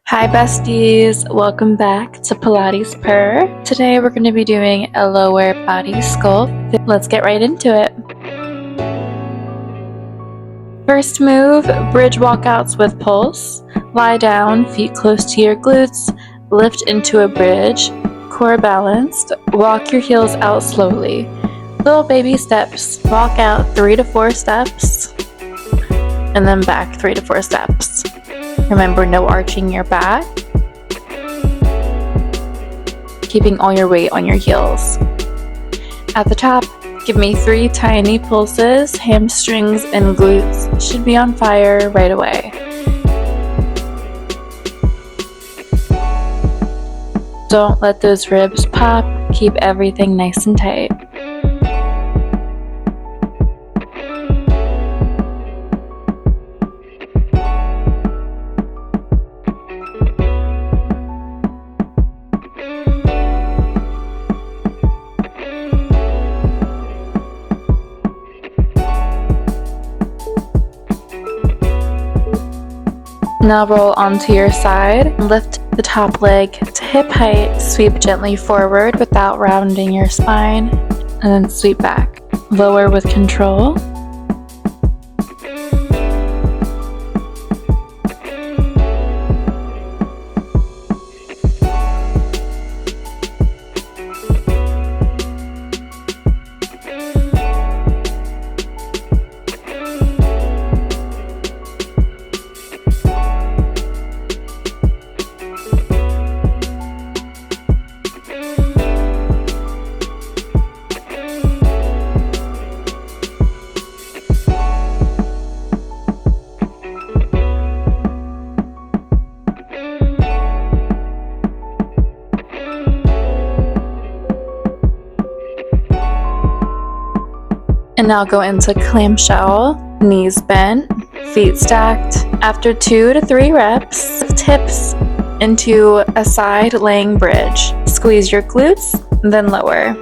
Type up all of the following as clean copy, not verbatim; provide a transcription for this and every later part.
Hi besties, welcome back to Pilates Per. Today we're going to be doing a lower body sculpt. Let's get right into it. First move, bridge walkouts with pulse. Lie down, feet close to your glutes, lift into a bridge, core balanced, walk your heels out slowly. Little baby steps, walk out 3 to 4 steps, and then back 3 to 4 steps. Remember, no arching your back. Keeping all your weight on your heels. At the top, give me 3 tiny pulses. Hamstrings and glutes should be on fire right away. Don't let those ribs pop. Keep everything nice and tight. Now roll onto your side, lift the top leg to hip height, sweep gently forward without rounding your spine, and then sweep back. Lower with control. And now go into clamshell, knees bent, feet stacked. After 2 to 3 reps, lift hips into a side laying bridge. Squeeze your glutes, then lower.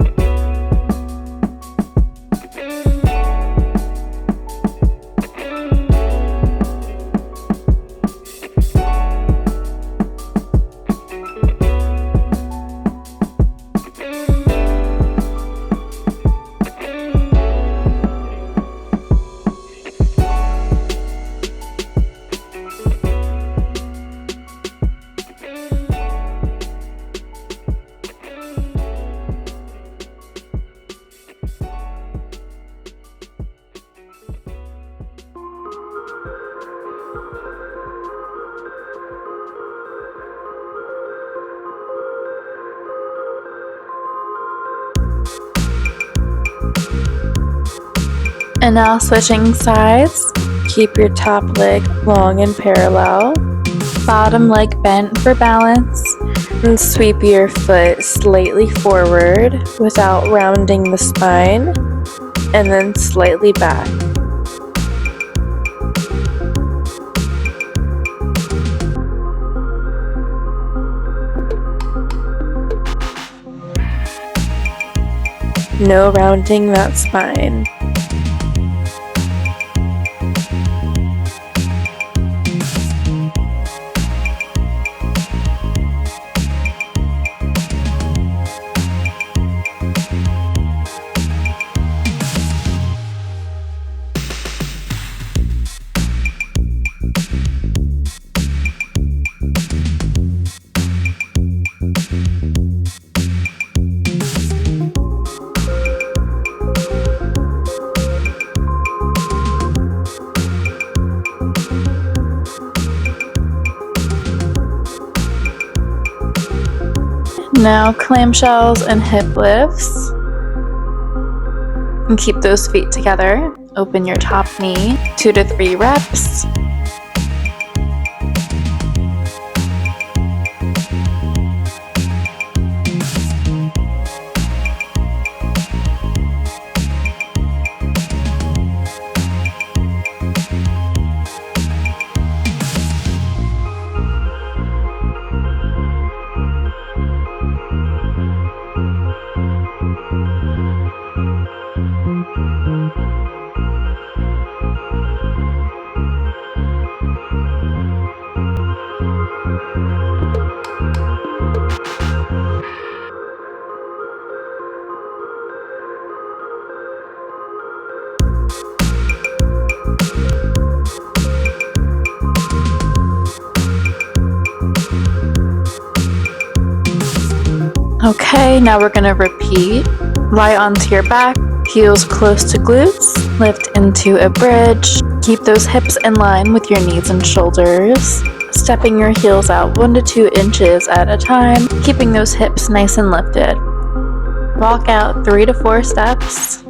And now switching sides, keep your top leg long and parallel, bottom leg bent for balance, and sweep your foot slightly forward without rounding the spine, and then slightly back. No rounding that spine. Now clamshells and hip lifts. And keep those feet together. Open your top knee, 2 to 3 reps. Okay, now we're going to repeat. Lie onto your back, heels close to glutes, lift into a bridge. Keep those hips in line with your knees and shoulders. Stepping your heels out 1 to 2 inches at a time, keeping those hips nice and lifted. Walk out 3 to 4 steps,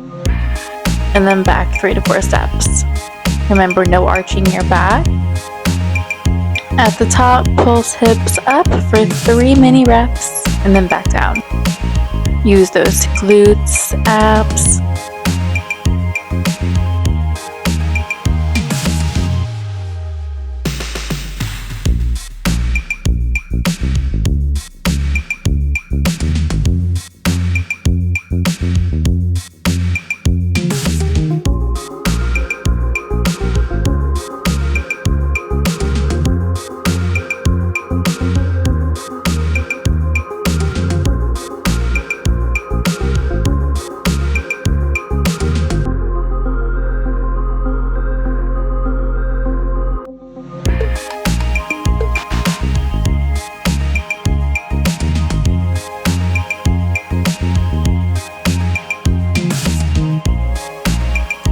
and then back 3 to 4 steps. Remember, no arching your back. At the top, pulse hips up for 3 mini reps, and then back down. Use those glutes, abs.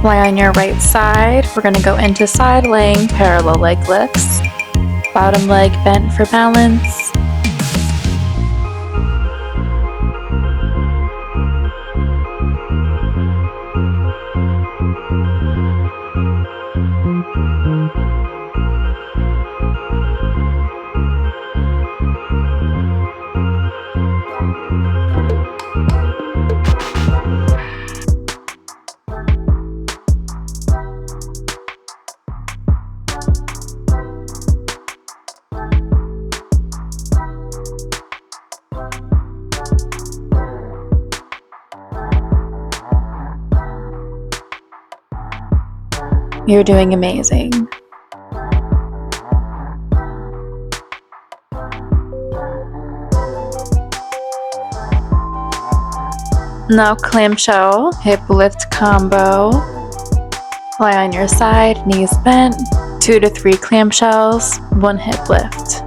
Lie on your right side. We're going to go into side laying parallel leg lifts. Bottom leg bent for balance. You're doing amazing. Now clamshell, hip lift combo. Lie on your side, knees bent, 2 to 3 clamshells, 1 hip lift.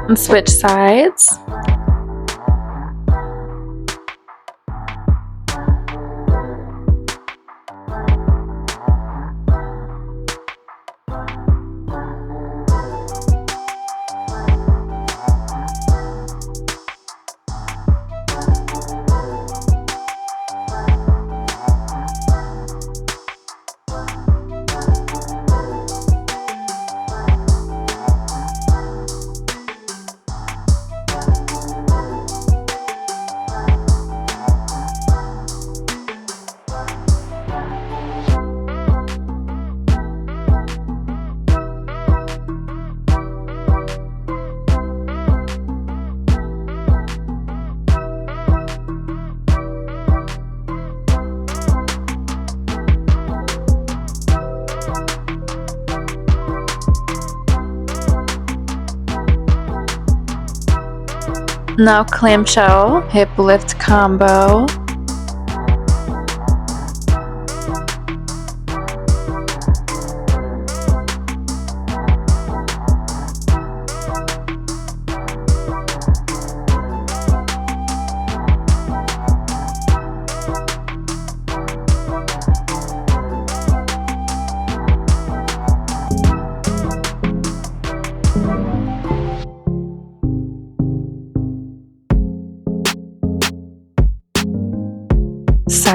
And switch sides. Now clamshell, hip lift combo.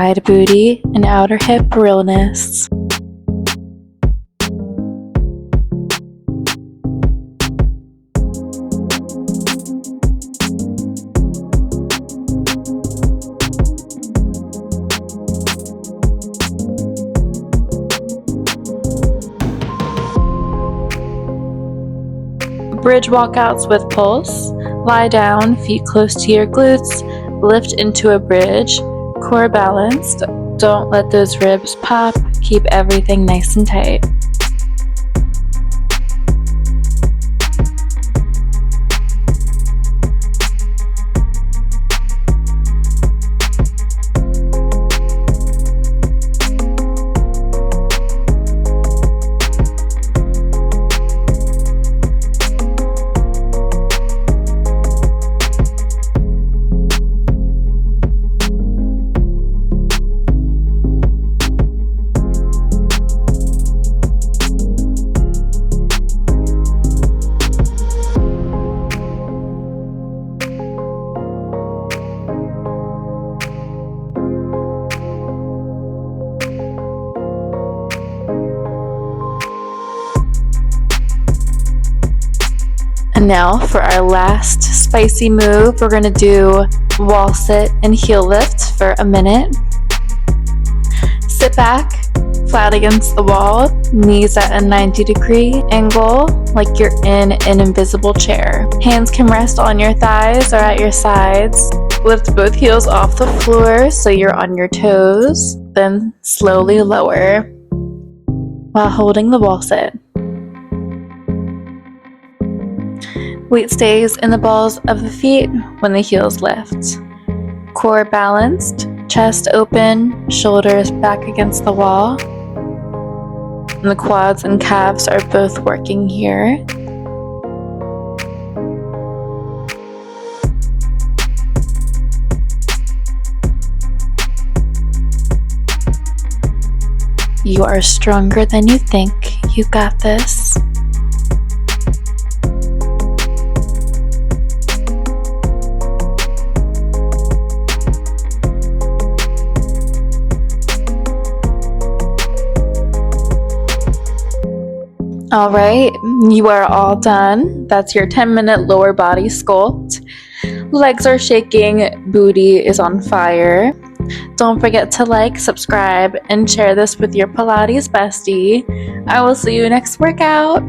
side booty and outer hip realness. Bridge walkouts with pulse. Lie down, feet close to your glutes, lift into a bridge, core balanced. Don't let those ribs pop, keep everything nice and tight. And now for our last spicy move, we're going to do wall sit and heel lift for a minute. Sit back, flat against the wall, knees at a 90-degree angle like you're in an invisible chair. Hands can rest on your thighs or at your sides. Lift both heels off the floor so you're on your toes, then slowly lower while holding the wall sit. Weight stays in the balls of the feet when the heels lift. Core balanced, chest open, shoulders back against the wall. And the quads and calves are both working here. You are stronger than you think. You got this. All right, you are all done. That's your 10-minute lower body sculpt. Legs are shaking, booty is on fire. Don't forget to like, subscribe, and share this with your Pilates bestie. I will see you next workout.